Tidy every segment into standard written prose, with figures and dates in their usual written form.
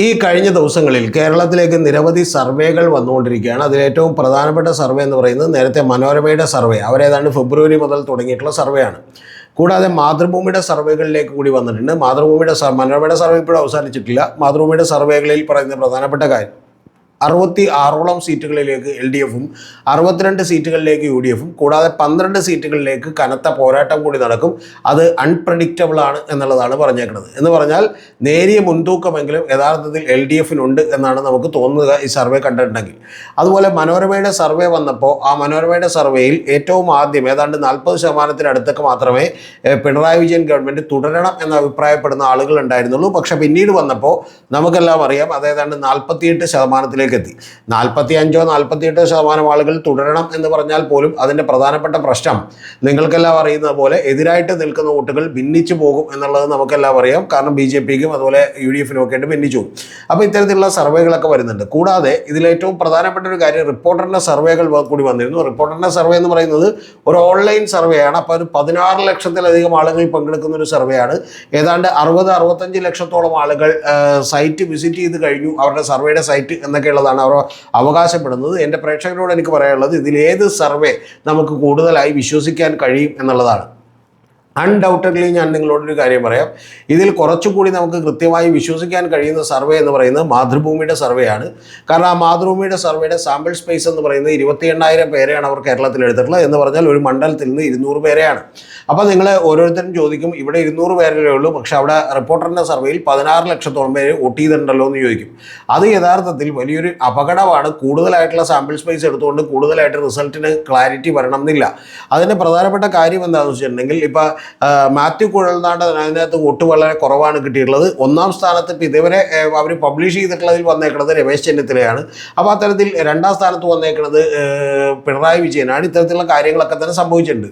ഈ കഴിഞ്ഞ ദിവസങ്ങളിൽ കേരളത്തിലേക്ക് നിരവധി സർവേകൾ വന്നുകൊണ്ടിരിക്കുകയാണ്. അതിലേറ്റവും പ്രധാനപ്പെട്ട സർവേ എന്ന് പറയുന്നത് നേരത്തെ മനോരമയുടെ സർവേ, അവരേതാണ്ട് ഫെബ്രുവരി മുതൽ തുടങ്ങിയിട്ടുള്ള സർവേ ആണ്. കൂടാതെ മാതൃഭൂമിയുടെ സർവേകളിലേക്ക് കൂടി വന്നിട്ടുണ്ട്. മനോരമയുടെ സർവേ ഇപ്പോഴും അവസാനിച്ചിട്ടില്ല. മാതൃഭൂമിയുടെ സർവേകളിൽ പറയുന്ന പ്രധാനപ്പെട്ട കാര്യം 66ഓളം സീറ്റുകളിലേക്ക് LDFും 62 സീറ്റുകളിലേക്ക് UDFും കൂടാതെ 12 സീറ്റുകളിലേക്ക് കനത്ത പോരാട്ടം കൂടി നടക്കും. അത് അൺപ്രഡിക്റ്റബിൾ ആണ് എന്നുള്ളതാണ് പറഞ്ഞേക്കുന്നത്. എന്ന് പറഞ്ഞാൽ നേരിയ മുൻതൂക്കമെങ്കിലും യഥാർത്ഥത്തിൽ LDFിനുണ്ട് എന്നാണ് നമുക്ക് തോന്നുക ഈ സർവേ കണ്ടിട്ടുണ്ടെങ്കിൽ. അതുപോലെ മനോരമയുടെ സർവേ വന്നപ്പോൾ ആ മനോരമയുടെ സർവേയിൽ ഏറ്റവും ആദ്യം ഏതാണ്ട് 40% മാത്രമേ പിണറായി വിജയൻ ഗവൺമെൻറ് തുടരണം എന്ന് അഭിപ്രായപ്പെടുന്ന ആളുകൾ ഉണ്ടായിരുന്നുള്ളൂ. പക്ഷേ പിന്നീട് വന്നപ്പോൾ നമുക്കെല്ലാം അറിയാം അത് ഏതാണ്ട് 48% എത്തി. 45-48% ആളുകൾ തുടരണം എന്ന് പറഞ്ഞാൽ പോലും അതിൻ്റെ പ്രധാനപ്പെട്ട പ്രശ്നം നിങ്ങൾക്കെല്ലാം അറിയുന്നത് പോലെ എതിരായിട്ട് നിൽക്കുന്ന വോട്ടുകൾ ഭിന്നിച്ചു പോകും എന്നുള്ളത് നമുക്കെല്ലാം അറിയാം. കാരണം BJPക്കും അതുപോലെ UDFിനും ഒക്കെ ആയിട്ട് ഭിന്നിച്ചു പോകും. അപ്പോൾ ഇത്തരത്തിലുള്ള സർവേകളൊക്കെ വരുന്നുണ്ട്. കൂടാതെ ഇതിലേറ്റവും പ്രധാനപ്പെട്ട ഒരു കാര്യം റിപ്പോർട്ടറിൻ്റെ സർവേകൾ കൂടി വന്നിരുന്നു. റിപ്പോർട്ടറിൻ്റെ സർവേ എന്ന് പറയുന്നത് ഒരു ഓൺലൈൻ സർവേ ആണ്. അപ്പോൾ ഒരു 16 ലക്ഷത്തിലധികം ആളുകൾ പങ്കെടുക്കുന്ന ഒരു സർവേ ആണ്. ഏതാണ്ട് 60-65 ലക്ഷത്തോളം ആളുകൾ സൈറ്റ് വിസിറ്റ് ചെയ്ത് കഴിഞ്ഞു, അവരുടെ സർവേയുടെ സൈറ്റ് എന്നൊക്കെ ഉള്ളതാണ് അവർ അവകാശപ്പെടുന്നത്. എൻ്റെ പ്രേക്ഷകരോട് എനിക്ക് പറയാനുള്ളത് ഇതിലേത് സർവേ നമുക്ക് കൂടുതലായി വിശ്വസിക്കാൻ കഴിയും എന്നുള്ളതാണ്. അൺഡൗട്ടഡ്ലി ഞാൻ നിങ്ങളോടൊരു കാര്യം പറയാം, ഇതിൽ കുറച്ചുകൂടി നമുക്ക് കൃത്യമായി വിശ്വസിക്കാൻ കഴിയുന്ന സർവേ എന്ന് പറയുന്നത് മാതൃഭൂമിയുടെ സർവേ ആണ്. കാരണം ആ മാതൃഭൂമിയുടെ സർവേയുടെ സാമ്പിൾ സ്പേസ് എന്ന് പറയുന്നത് 28,000 പേരെയാണ് അവർ കേരളത്തിൽ എടുത്തിട്ടുള്ളത്. എന്ന് പറഞ്ഞാൽ ഒരു മണ്ഡലത്തിൽ നിന്ന് 200 പേരെയാണ്. അപ്പോൾ നിങ്ങൾ ഓരോരുത്തരും ചോദിക്കും ഇവിടെ 200 പേരേ ഉള്ളൂ, പക്ഷേ അവിടെ റിപ്പോർട്ടറിൻ്റെ സർവേയിൽ 16 ലക്ഷത്തോളം പേര് വോട്ട് ചെയ്തിട്ടുണ്ടല്ലോ എന്ന് ചോദിക്കും. അത് യഥാർത്ഥത്തിൽ വലിയൊരു അപകടമാണ്. കൂടുതലായിട്ടുള്ള സാമ്പിൾ സ്പേസ് എടുത്തുകൊണ്ട് കൂടുതലായിട്ട് റിസൾട്ടിന് ക്ലാരിറ്റി വരണം എന്നില്ല. അതിൻ്റെ പ്രധാനപ്പെട്ട കാര്യം എന്താണെന്ന് വെച്ചിട്ടുണ്ടെങ്കിൽ ഇപ്പോൾ മാത്യു കുഴൽനാട് അതിനകത്ത് വോട്ട് വളരെ കുറവാണ് കിട്ടിയിട്ടുള്ളത്. 1ാം സ്ഥാനത്ത് ഇപ്പോൾ ഇതുവരെ അവർ പബ്ലിഷ് ചെയ്തിട്ടുള്ളതിൽ വന്നേക്കുന്നത് രമേശ് ചെന്നിത്തലയാണ്. അപ്പോൾ അത്തരത്തിൽ 2ാം സ്ഥാനത്ത് വന്നേക്കുന്നത് പിണറായി വിജയനാണ്. ഇത്തരത്തിലുള്ള കാര്യങ്ങളൊക്കെ തന്നെ സംഭവിച്ചിട്ടുണ്ട്.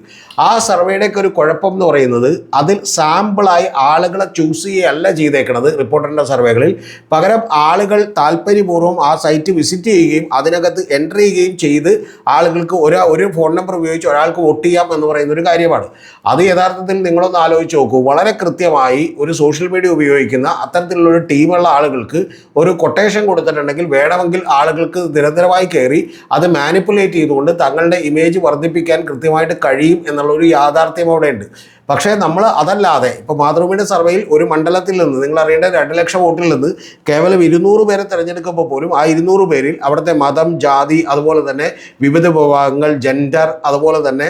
ആ സർവേയുടെയൊക്കെ ഒരു കുഴപ്പം എന്ന് പറയുന്നത് അതിൽ സാമ്പിളായി ആളുകളെ ചൂസ് ചെയ്യുകയല്ല ചെയ്തേക്കുന്നത് റിപ്പോർട്ടറിൻ്റെ സർവേകളിൽ. പകരം ആളുകൾ താല്പര്യപൂർവ്വം ആ സൈറ്റ് വിസിറ്റ് ചെയ്യുകയും അതിനകത്ത് എൻ്റർ ചെയ്യുകയും ചെയ്ത് ആളുകൾക്ക് ഒരു ഫോൺ നമ്പർ ഉപയോഗിച്ച് ഒരാൾക്ക് വോട്ട് ചെയ്യാം എന്ന് പറയുന്ന ഒരു കാര്യമാണ്. അത് യഥാർത്ഥത്തിൽ നിങ്ങളൊന്ന് ആലോചിച്ച് നോക്കൂ. വളരെ കൃത്യമായി ഒരു സോഷ്യൽ മീഡിയ ഉപയോഗിക്കുന്ന അത്തരത്തിലുള്ളൊരു ടീമുള്ള ആളുകൾക്ക് ഒരു കൊട്ടേഷൻ കൊടുത്തിട്ടുണ്ടെങ്കിൽ വേണമെങ്കിൽ ആളുകൾക്ക് നിരന്തരമായി കയറി അത് മാനിപ്പുലേറ്റ് ചെയ്തുകൊണ്ട് തങ്ങളുടെ ഇമേജ് വർദ്ധിപ്പിക്കാൻ കൃത്യമായിട്ട് കഴിയും എന്നുള്ളൊരു യാഥാർത്ഥ്യം അവിടെ ഉണ്ട്. പക്ഷേ നമ്മൾ അതല്ലാതെ ഇപ്പോൾ മാതൃഭൂമിയുടെ സർവേയിൽ ഒരു മണ്ഡലത്തിൽ നിന്ന് നിങ്ങൾ അറിയേണ്ട 2 ലക്ഷം വോട്ടിൽ നിന്ന് കേവലം 200 പേരെ തിരഞ്ഞെടുക്കുമ്പോൾ പോലും ആ 200 പേരിൽ അവിടുത്തെ മതം, ജാതി, അതുപോലെ തന്നെ വിവിധ വിഭാഗങ്ങൾ, ജെൻഡർ, അതുപോലെ തന്നെ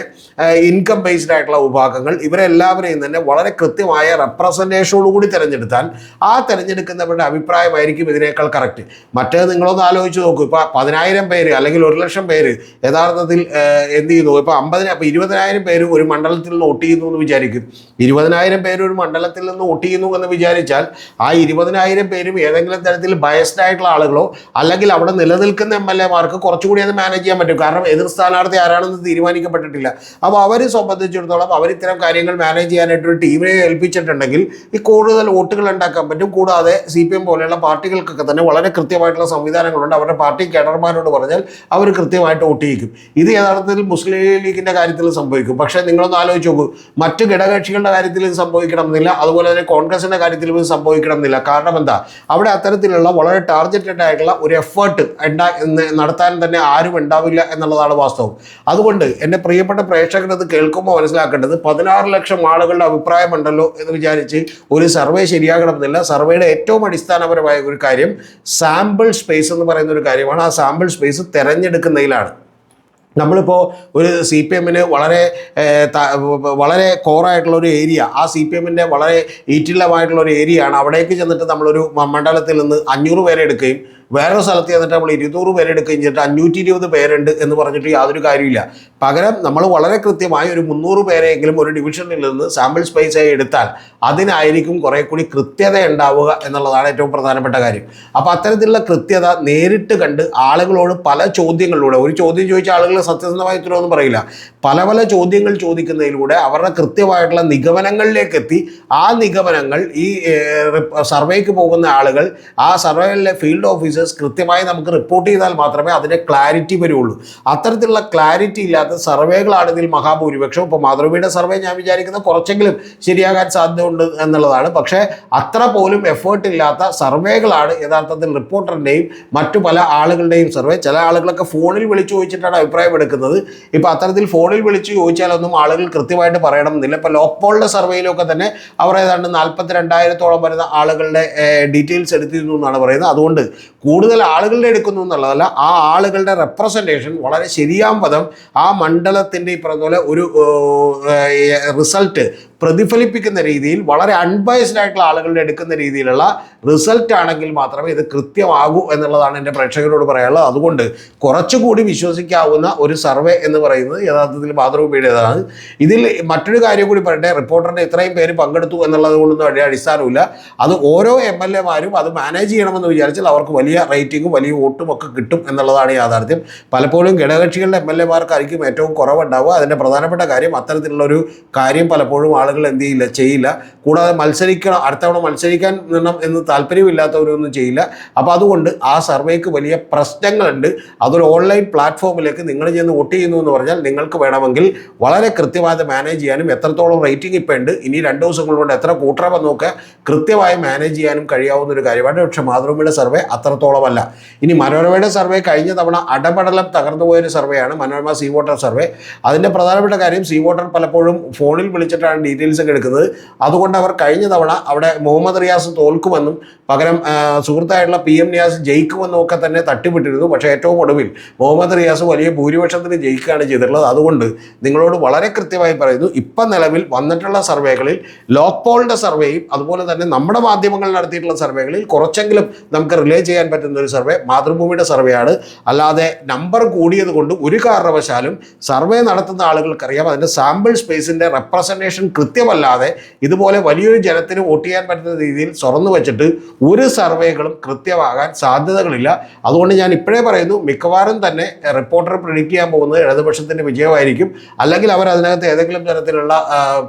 ഇൻകം ബേസ്ഡ് ആയിട്ടുള്ള വിഭാഗങ്ങൾ, ഇവരെല്ലാവരെയും തന്നെ വളരെ കൃത്യമായ റെപ്രസെൻറ്റേഷനോടുകൂടി തിരഞ്ഞെടുത്താൽ ആ തിരഞ്ഞെടുക്കുന്നവരുടെ അഭിപ്രായമായിരിക്കും ഇതിനേക്കാൾ കറക്റ്റ്. മറ്റേത് നിങ്ങളൊന്ന് ആലോചിച്ച് നോക്കൂ. ഇപ്പോൾ 10,000 പേര് അല്ലെങ്കിൽ 1 ലക്ഷം പേര് യഥാർത്ഥത്തിൽ എന്ത് ചെയ്യുന്നു? ഇപ്പോൾ 20,000 പേര് ഒരു മണ്ഡലത്തിൽ നിന്ന് വോട്ട് ചെയ്യുന്നു എന്ന് വിചാരിക്കും. 20,000 പേര് ഒരു മണ്ഡലത്തിൽ നിന്ന് വോട്ട് ചെയ്യുന്നു എന്ന് വിചാരിച്ചാൽ ആ 20,000 പേരും ഏതെങ്കിലും തരത്തിൽ ബയസ്ഡ് ആയിട്ടുള്ള ആളുകളോ അല്ലെങ്കിൽ അവിടെ നിലനിൽക്കുന്ന MLA-മാർക്ക് കുറച്ചുകൂടി അത് മാനേജ് ചെയ്യാൻ പറ്റും. കാരണം എതിർ സ്ഥാനാർത്ഥി ആരാണെന്ന് തീരുമാനിക്കപ്പെട്ടിട്ടില്ല. അപ്പോൾ അവരെ സംബന്ധിച്ചിടത്തോളം അവർ ഇത്തരം കാര്യങ്ങൾ മാനേജ് ചെയ്യാനായിട്ടൊരു ടീമിനെ ഏൽപ്പിച്ചിട്ടുണ്ടെങ്കിൽ ഈ കൂടുതൽ വോട്ടുകൾ ഉണ്ടാക്കാൻ പറ്റും. കൂടാതെ CPM പോലെയുള്ള പാർട്ടികൾക്കൊക്കെ തന്നെ വളരെ കൃത്യമായിട്ടുള്ള സംവിധാനങ്ങളുണ്ട്. അവരുടെ പാർട്ടി കേഡർമാരോട് പറഞ്ഞാൽ അവർ കൃത്യമായിട്ട് വോട്ട് ചെയ്യിക്കും. ഇത് യഥാർത്ഥത്തിൽ മുസ്ലിം ലീഗിൻ്റെ കാര്യത്തിൽ സംഭവിക്കും. പക്ഷേ നിങ്ങളൊന്ന് ആലോചിച്ച് നോക്കൂ, മറ്റ് ഘടകകക്ഷികളുടെ കാര്യത്തിൽ ഇത് സംഭവിക്കണം എന്നില്ല, അതുപോലെ തന്നെ കോൺഗ്രസിൻ്റെ കാര്യത്തിൽ ഇത് സംഭവിക്കണം എന്നില്ല. കാരണം എന്താ? അവിടെ അത്തരത്തിലുള്ള വളരെ ടാർഗറ്റഡ് ആയിട്ടുള്ള ഒരു എഫേർട്ട് നടത്താൻ തന്നെ ആരും ഉണ്ടാവില്ല എന്നുള്ളതാണ് വാസ്തവം. അതുകൊണ്ട് എൻ്റെ പ്രിയപ്പെട്ട പ്രേക്ഷകർ അത് കേൾക്കുമ്പോൾ മനസ്സിലാക്കേണ്ടത് 16 ലക്ഷം ആളുകളുടെ അഭിപ്രായമുണ്ടല്ലോ എന്ന് വിചാരിച്ച് ഒരു സർവേ ശരിയാകണമെന്നില്ല. സർവേയുടെ ഏറ്റവും അടിസ്ഥാനപരമായ ഒരു കാര്യം സാമ്പിൾ സ്പേസ് എന്ന് പറയുന്ന ഒരു കാര്യമാണ്. ആ സാമ്പിൾ സ്പേസ് തിരഞ്ഞെടുക്കുന്നതിലാണ്. നമ്മളിപ്പോൾ ഒരു CPM-ന് വളരെ കോറായിട്ടുള്ള ഒരു ഏരിയ, ആ CPM-ൻ്റെ വളരെ ഈറ്റില്ലമായിട്ടുള്ള ഒരു ഏരിയയാണ്. അവിടേക്ക് ചെന്നിട്ട് നമ്മളൊരു മണ്ഡലത്തിൽ നിന്ന് 500 പേരെ എടുക്കുകയും വേറൊരു സ്ഥലത്ത് ചെന്നിട്ട് നമ്മൾ 200 പേരെ എടുക്കുകയും ചെയ്തിട്ട് 520 പേരുണ്ട് എന്ന് പറഞ്ഞിട്ട് യാതൊരു കാര്യമില്ല. പകരം നമ്മൾ വളരെ കൃത്യമായി ഒരു 300 പേരെയെങ്കിലും ഒരു ഡിവിഷനിൽ നിന്ന് സാമ്പിൾ സ്പേസായി എടുത്താൽ അതിനായിരിക്കും കുറേ കൂടി കൃത്യത ഉണ്ടാവുക എന്നുള്ളതാണ് ഏറ്റവും പ്രധാനപ്പെട്ട കാര്യം. അപ്പോൾ അത്തരത്തിലുള്ള കൃത്യത നേരിട്ട് കണ്ട് ആളുകളോട് പല ചോദ്യങ്ങളിലൂടെ, ഒരു ചോദ്യം ചോദിച്ച ആളുകൾ സത്യസന്ധമായ ഉത്തരവൊന്നും പറയില്ല. പല പല ചോദ്യങ്ങൾ ചോദിക്കുന്നതിലൂടെ അവരുടെ കൃത്യമായിട്ടുള്ള നിഗമനങ്ങളിലേക്ക് എത്തി ആ നിഗമനങ്ങൾ ഈ സർവേക്ക് പോകുന്ന ആളുകൾ, ആ സർവേയിലെ ഫീൽഡ് ഓഫീസേഴ്സ് കൃത്യമായി നമുക്ക് റിപ്പോർട്ട് ചെയ്താൽ മാത്രമേ അതിൻ്റെ ക്ലാരിറ്റി വരുള്ളൂ. അത്തരത്തിലുള്ള ക്ലാരിറ്റി ഇല്ലാത്ത സർവേകളാണ് ഇതിൽ മഹാഭൂരിപക്ഷം. ഇപ്പോൾ മാതൃഭൂമിയുടെ സർവേ ഞാൻ വിചാരിക്കുന്നത് കുറച്ചെങ്കിലും ശരിയാകാൻ സാധ്യതയുണ്ട് എന്നുള്ളതാണ്. പക്ഷേ അത്ര പോലും എഫേർട്ട് ഇല്ലാത്ത സർവേകളാണ് യഥാർത്ഥത്തിൽ റിപ്പോർട്ടറിൻ്റെയും മറ്റു പല ആളുകളുടെയും സർവേ. ചില ആളുകളൊക്കെ ഫോണിൽ വിളിച്ചു ചോദിച്ചിട്ടാണ് അഭിപ്രായം എടുക്കുന്നത്. ഇപ്പോൾ അത്തരത്തിൽ ഫോണിൽ വിളിച്ച് ചോദിച്ചാലൊന്നും ആളുകൾ കൃത്യമായിട്ട് പറയണമെന്നില്ല. ഇപ്പോൾ ലോക് പോളിൻ്റെ സർവേയിലൊക്കെ തന്നെ അവർ ഏതാണ്ട് 42,000-ഓളം വരുന്ന ആളുകളുടെ ഡീറ്റെയിൽസ് എടുത്തിരുന്നു എന്നാണ് പറയുന്നത്. അതുകൊണ്ട് കൂടുതൽ ആളുകളുടെ എടുക്കുന്നു എന്നുള്ളതല്ല, ആ ആളുകളുടെ റെപ്രസെൻറ്റേഷൻ വളരെ ശരിയാം പദം ആ മണ്ഡലത്തിൻ്റെ ഈ പറഞ്ഞ പോലെ ഒരു റിസൾട്ട് പ്രതിഫലിപ്പിക്കുന്ന രീതിയിൽ വളരെ അൺബയസ്ഡ് ആയിട്ടുള്ള ആളുകളുടെ എടുക്കുന്ന രീതിയിലുള്ള റിസൾട്ട് ആണെങ്കിൽ മാത്രമേ ഇത് കൃത്യമാകൂ എന്നുള്ളതാണ് എൻ്റെ പ്രേക്ഷകരോട് പറയാനുള്ളത്. അതുകൊണ്ട് കുറച്ചുകൂടി വിശ്വസിക്കാവുന്ന ഒരു സർവേ എന്ന് പറയുന്നത് യഥാർത്ഥത്തിൽ മാതൃഭൂമിയുടേതാണ്. ഇതിൽ മറ്റൊരു കാര്യം കൂടി പറയട്ടെ, റിപ്പോർട്ടറിൻ്റെ ഇത്രയും പേര് പങ്കെടുത്തു എന്നുള്ളത് കൊണ്ടൊന്നും വലിയ അടിസ്ഥാനമില്ല. അത് ഓരോ MLA-മാരും അത് മാനേജ് ചെയ്യണമെന്ന് വിചാരിച്ചാൽ അവർക്ക് വലിയ റേറ്റിംഗും വലിയ വോട്ടും ഒക്കെ കിട്ടും എന്നുള്ളതാണ് യാഥാർത്ഥ്യം. പലപ്പോഴും ഘടകകക്ഷികളുടെ MLA-മാർക്കായിരിക്കും ഏറ്റവും കുറവുണ്ടാവുക. അതിൻ്റെ പ്രധാനപ്പെട്ട കാര്യം അത്തരത്തിലുള്ളൊരു കാര്യം പലപ്പോഴും ആളുകൾ എന്ത് ചെയ്യില്ല. കൂടാതെ അടുത്ത തവണ മത്സരിക്കാൻ എന്ന് താല്പര്യമില്ലാത്തവരൊന്നും ചെയ്യില്ല. അപ്പോൾ അതുകൊണ്ട് ആ സർവേക്ക് വലിയ പ്രശ്നങ്ങളുണ്ട്. അതൊരു ഓൺലൈൻ പ്ലാറ്റ്ഫോമിലേക്ക് നിങ്ങൾ ചെന്ന് വോട്ട് ചെയ്യുന്നു എന്ന് പറഞ്ഞാൽ നിങ്ങൾക്ക് വേണമെങ്കിൽ വളരെ കൃത്യമായി മാനേജ് ചെയ്യാനും എത്രത്തോളം റേറ്റിംഗ് ഇപ്പോൾ ഉണ്ട്, ഇനി 2 ദിവസങ്ങൾ കൊണ്ട് എത്ര കൂട്ടണമെന്നൊക്കെ കൃത്യമായി മാനേജ് ചെയ്യാനും കഴിയാവുന്ന ഒരു കാര്യമാണ്. പക്ഷേ മാതൃഭൂമിയുടെ സർവേ അത്രത്തോളമല്ല. ഇനി മനോരമയുടെ സർവേ കഴിഞ്ഞ തവണ അടപടലം തകർന്നു പോയൊരു സർവേയാണ് മനോരമ സീ വോട്ടർ സർവേ. അതിൻ്റെ പ്രധാനപ്പെട്ട കാര്യം സീ വോട്ടർ പലപ്പോഴും ഫോണിൽ വിളിച്ചിട്ടാണ് ഡീറ്റെയിൽസ് ഒക്കെ എടുക്കുന്നത്. അതുകൊണ്ട് അവർ കഴിഞ്ഞ തവണ അവിടെ മുഹമ്മദ് റിയാസ് തോൽക്കുമെന്നും പകരം സുഹൃത്തായിട്ടുള്ള PM നിയാസ് ജയിക്കുമെന്നും ഒക്കെ തന്നെ തട്ടിവിട്ടിരുന്നു. പക്ഷേ ഏറ്റവും ഒടുവിൽ മുഹമ്മദ് റിയാസ് വലിയ ഭൂരിപക്ഷത്തിന് ജയിക്കുകയാണ് ചെയ്തിട്ടുള്ളത്. അതുകൊണ്ട് നിങ്ങളോട് വളരെ കൃത്യമായി പറയുന്നു, ഇപ്പം നിലവിൽ വന്നിട്ടുള്ള സർവേകളിൽ ലോക് പോളിൻ്റെ സർവേയും അതുപോലെ തന്നെ നമ്മുടെ മാധ്യമങ്ങൾ നടത്തിയിട്ടുള്ള സർവേകളിൽ കുറച്ചെങ്കിലും നമുക്ക് റിലേ ചെയ്യാൻ പറ്റുന്ന ഒരു സർവേ മാതൃഭൂമിയുടെ സർവേയാണ്. അല്ലാതെ നമ്പർ കൂടിയത് കൊണ്ട് ഒരു കാരണവശാലും സർവേ നടത്തുന്ന ആളുകൾക്കറിയാം അതിൻ്റെ സാമ്പിൾ സ്പേസിൻ്റെ റെപ്രസെൻറ്റേഷൻ കൃത്യമല്ലാതെ ഇതുപോലെ വലിയൊരു ജനത്തിന് വോട്ട് ചെയ്യാൻ പറ്റുന്ന രീതിയിൽ തുറന്നു വെച്ചിട്ട് ഒരു സർവേകളും കൃത്യമാകാൻ സാധ്യതകളില്ല. അതുകൊണ്ട് ഞാൻ ഇപ്പോഴേ പറയുന്നു, മിക്കവാറും തന്നെ റിപ്പോർട്ടർ പ്രെഡിക്റ്റ് ചെയ്യാൻ പോകുന്നത് ഇടതുപക്ഷത്തിൻ്റെ വിജയമായിരിക്കും. അല്ലെങ്കിൽ അവർ അതിനകത്ത് ഏതെങ്കിലും തരത്തിലുള്ള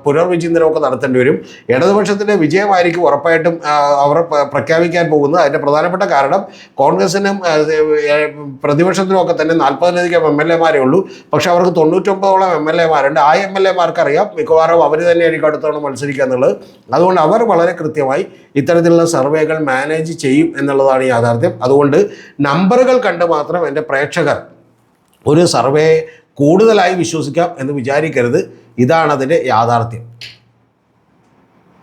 പുനർവിചിന്തനമൊക്കെ നടത്തേണ്ടി വരും. ഇടതുപക്ഷത്തിൻ്റെ വിജയമായിരിക്കും ഉറപ്പായിട്ടും അവർ പ്രഖ്യാപിക്കാൻ പോകുന്നത്. അതിൻ്റെ പ്രധാനപ്പെട്ട കാരണം കോൺഗ്രസിനും പ്രതിപക്ഷത്തിനും ഒക്കെ തന്നെ 40-ലധികം MLA-മാരേ ഉള്ളൂ. പക്ഷെ അവർക്ക് 99-ഓളം MLA-മാരുണ്ട്. ആ MLA-മാർക്ക് അറിയാം മിക്കവാറും അവർ തന്നെയായിരിക്കും അടുത്തവണ മത്സരിക്കുക എന്നുള്ളത്. അതുകൊണ്ട് അവർ വളരെ കൃത്യമായി ഇത്തരത്തിലുള്ള സർവേകൾ മാനേജ് ചെയ്യും എന്നുള്ളതാണ് യാഥാർത്ഥ്യം. അതുകൊണ്ട് നമ്പറുകൾ കണ്ട് മാത്രം എൻ്റെ പ്രേക്ഷകർ ഒരു സർവേ കൂടുതലായി വിശ്വസിക്കാം എന്ന് വിചാരിക്കരുത്. ഇതാണ് അതിൻ്റെ യാഥാർത്ഥ്യം.